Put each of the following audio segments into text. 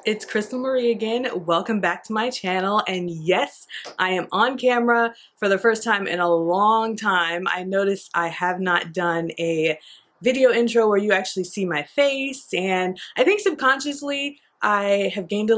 It's Crystal Marie again. Welcome back to my channel. And yes, I am on camera for the first time in a long time. I noticed I have not done a video intro where you actually see my face, and I think subconsciously I had gained a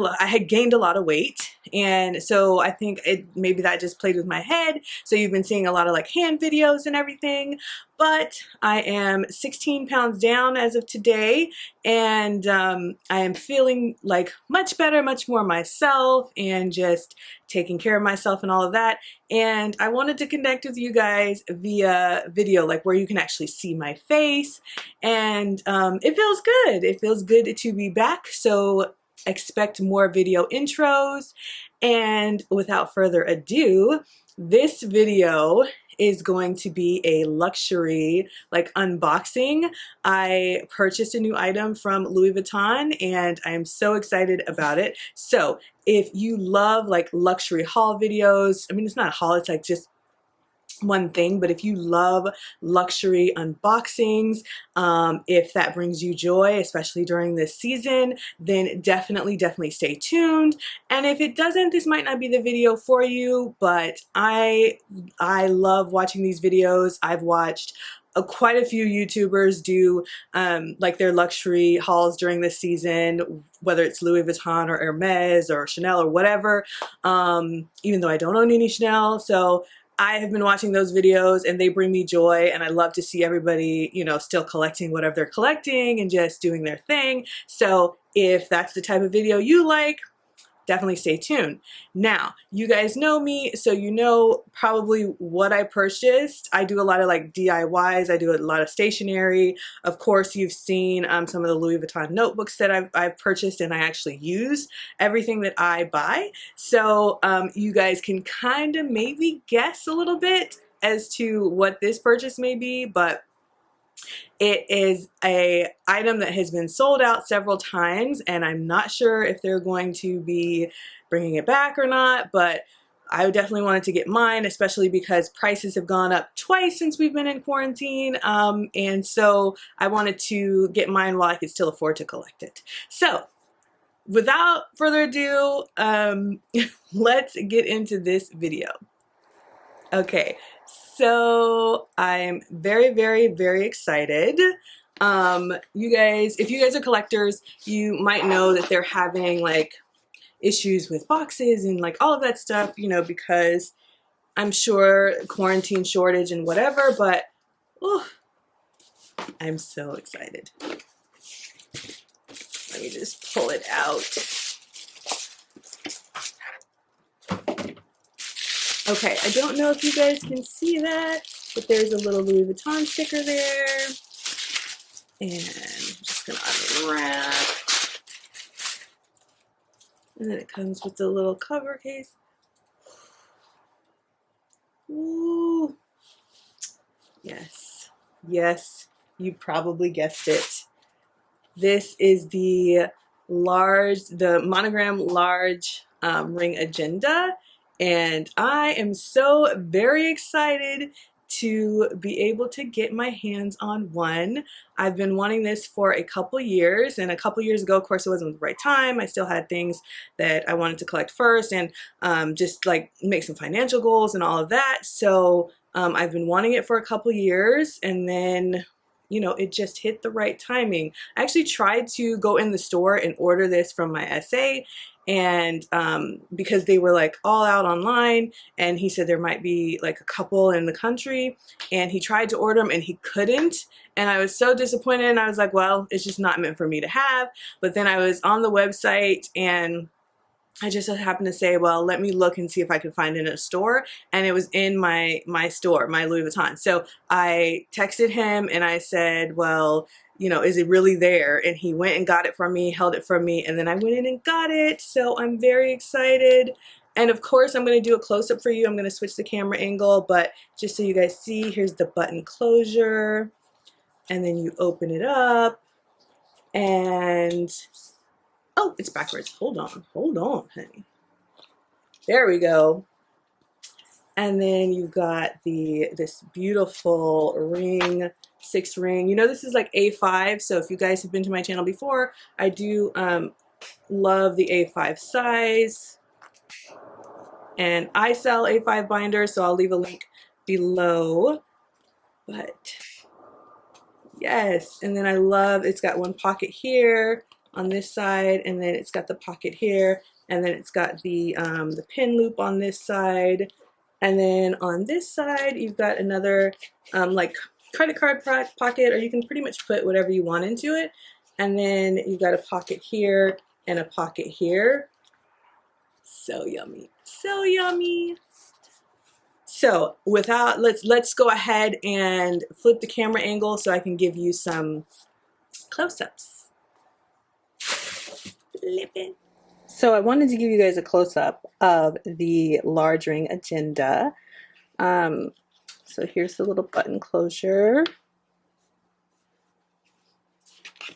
lot of weight, and so I think maybe that just played with my head. So you've been seeing a lot of like hand videos and everything, but I am 16 pounds down as of today, and I am feeling like much better, much more myself, and just taking care of myself and all of that. And I wanted to connect with you guys via video, like where you can actually see my face, and it feels good. It feels good to be back. So expect more video intros. And without further ado, this video is going to be a luxury like unboxing. I purchased a new item from Louis Vuitton and I am so excited about it. So if you love like luxury haul videos, I mean, it's not a haul, it's like just one thing, but if you love luxury unboxings, if that brings you joy, especially during this season, then definitely stay tuned. And if it doesn't, this might not be the video for you, but I love watching these videos. I've watched quite a few YouTubers do like their luxury hauls during this season, whether it's Louis Vuitton or Hermes or Chanel or whatever, even though I don't own any Chanel. So I have been watching those videos and they bring me joy, and I love to see everybody, you know, still collecting whatever they're collecting and just doing their thing. So if that's the type of video you like, definitely stay tuned. Now, you guys know me, so you know probably what I purchased. I do a lot of like DIYs. I do a lot of stationery. Of course, you've seen some of the Louis Vuitton notebooks that I've purchased, and I actually use everything that I buy. So you guys can kind of maybe guess a little bit as to what this purchase may be, but it is a item that has been sold out several times, and I'm not sure if they're going to be bringing it back or not, but I definitely wanted to get mine, especially because prices have gone up twice since we've been in quarantine, and so I wanted to get mine while I could still afford to collect it. So without further adu, let's get into this video. Okay, so I'm very excited. You guys, if you guys are collectors, you might know that they're having like issues with boxes and like all of that stuff, you know, because I'm sure quarantine shortage and whatever, but oh, I'm so excited. Let me just pull it out. Okay, I don't know if you guys can see that, but there's a little Louis Vuitton sticker there. And I'm just gonna unwrap. And then it comes with the little cover case. Ooh. Yes, you probably guessed it. This is the monogram large ring agenda. And I am so very excited to be able to get my hands on one. I've been wanting this for a couple years, and a couple years ago, of course, it wasn't the right time. I still had things that I wanted to collect first, and just like make some financial goals and all of that. So I've been wanting it for a couple years, and then you know, it just hit the right timing. I actually tried to go in the store and order this from my SA, and because they were like all out online, and he said there might be like a couple in the country, and he tried to order them and he couldn't, and I was so disappointed, and I was like, well, it's just not meant for me to have. But then I was on the website and I just happened to say, well, let me look and see if I can find it in a store, and it was in my store, my Louis Vuitton. So I texted him and I said, well, you know, is it really there? And he went and got it for me, held it for me, and then I went in and got it. So I'm very excited. And of course, I'm going to do a close-up for you. I'm going to switch the camera angle, but just so you guys see, here's the button closure, and then you open it up, and oh, it's backwards. Hold on, honey. There we go. And then you've got this beautiful ring, 6 ring. You know, this is like A5. So if you guys have been to my channel before, I do love the A5 size. And I sell A5 binders, so I'll leave a link below. But yes, and then I love, it's got one pocket here on this side, and then it's got the pocket here, and then it's got the pin loop on this side. And then on this side, you've got another like credit card pocket, or you can pretty much put whatever you want into it. And then you've got a pocket here and a pocket here. So yummy, so yummy. So without, let's go ahead and flip the camera angle so I can give you some close-ups. Flip it. So I wanted to give you guys a close-up of the large ring agenda. So here's the little button closure.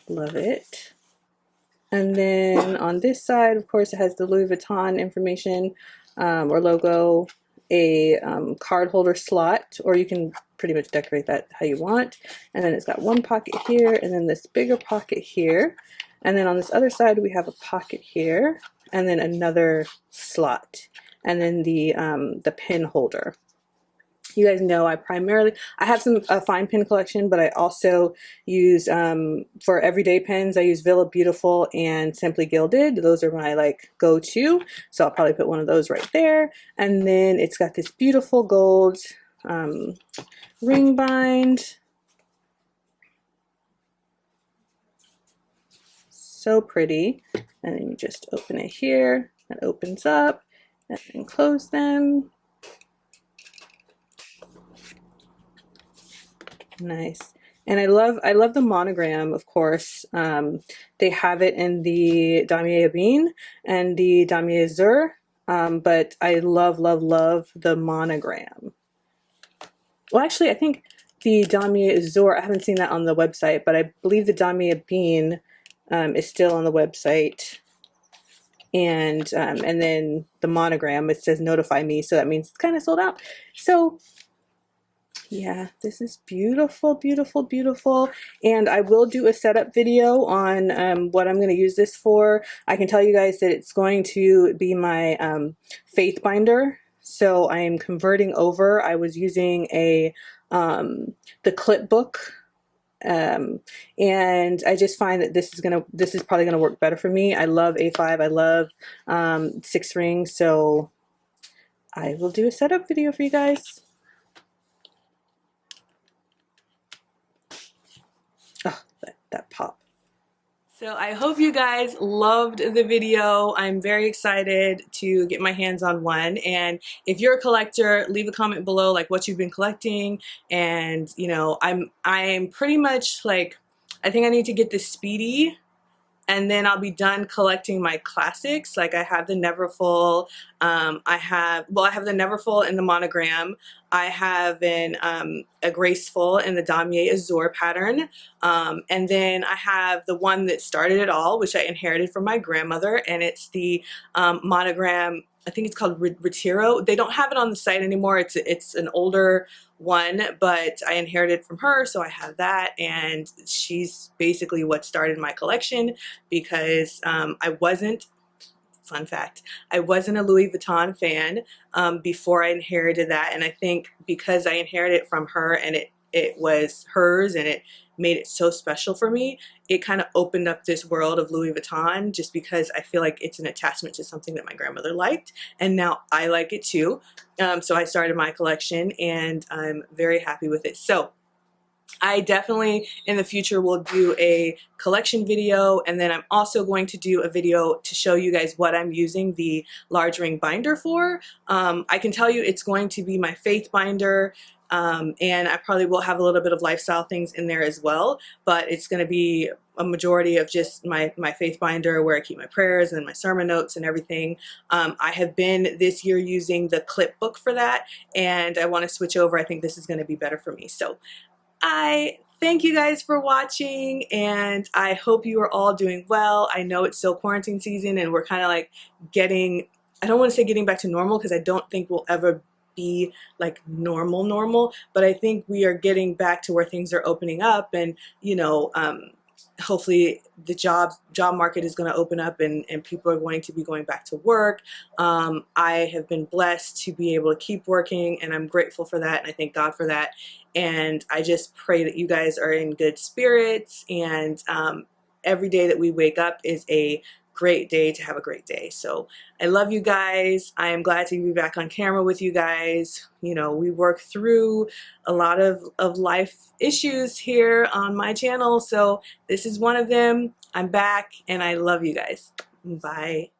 Love it. And then on this side, of course, it has the Louis Vuitton information or logo, a card holder slot, or you can pretty much decorate that how you want. And then it's got one pocket here, and then this bigger pocket here. And then on this other side, we have a pocket here, and then another slot, and then the pin holder. You guys know I have some fine pin collection, but I also use, for everyday pins, I use Villa Beautiful and Simply Gilded. Those are my like go-to. So I'll probably put one of those right there. And then it's got this beautiful gold ring bind. So pretty. And then you just open it here. It opens up and then close them. Nice. And I love the monogram, of course. They have it in the Damier Ebene and the Damier Azur, but I love the monogram. Well, actually, I think the Damier Azur, I haven't seen that on the website, but I believe the Damier Ebene is still on the website. And then the monogram, it says notify me, so that means it's kind of sold out. So yeah, this is beautiful, beautiful, beautiful. And I will do a setup video on what I'm going to use this for. I can tell you guys that it's going to be my faith binder. So I am converting over. I was using the clip book. And I just find that this is probably gonna work better for me. I love A5. I love 6 rings. So I will do a setup video for you guys. Oh, that pop. So I hope you guys loved the video. I'm very excited to get my hands on one. And if you're a collector, leave a comment below like what you've been collecting. And you know, I'm pretty much like, I think I need to get the Speedy, and then I'll be done collecting my classics. Like I have the Neverfull, I have the Neverfull in the monogram. I have a Graceful in the Damier Azur pattern. And then I have the one that started it all, which I inherited from my grandmother, and it's the monogram, I think it's called Retiro. They don't have it on the site anymore. It's an older one, but I inherited from her, so I have that, and she's basically what started my collection because I wasn't, fun fact, I wasn't a Louis Vuitton fan before I inherited that, and I think because I inherited it from her and it was hers and it made it so special for me, it kind of opened up this world of Louis Vuitton just because I feel like it's an attachment to something that my grandmother liked, and now I like it too. So I started my collection and I'm very happy with it. So I definitely in the future will do a collection video, and then I'm also going to do a video to show you guys what I'm using the large ring binder for. I can tell you it's going to be my faith binder, and I probably will have a little bit of lifestyle things in there as well, but it's going to be a majority of just my faith binder where I keep my prayers and my sermon notes and everything. I have been this year using the clip book for that, and I want to switch over. I think this is going to be better for me. So I thank you guys for watching, and I hope you are all doing well. I know it's still quarantine season and we're kind of like getting, I don't want to say getting back to normal because I don't think we'll ever be like normal, but I think we are getting back to where things are opening up, and you know, hopefully the job market is going to open up, and people are going to be going back to work. I have been blessed to be able to keep working, and I'm grateful for that, and I thank God for that. And I just pray that you guys are in good spirits, and every day that we wake up is a great day to have a great day. So I love you guys. I am glad to be back on camera with you guys. You know, we work through a lot of life issues here on my channel, so this is one of them. I'm back, and I love you guys. Bye.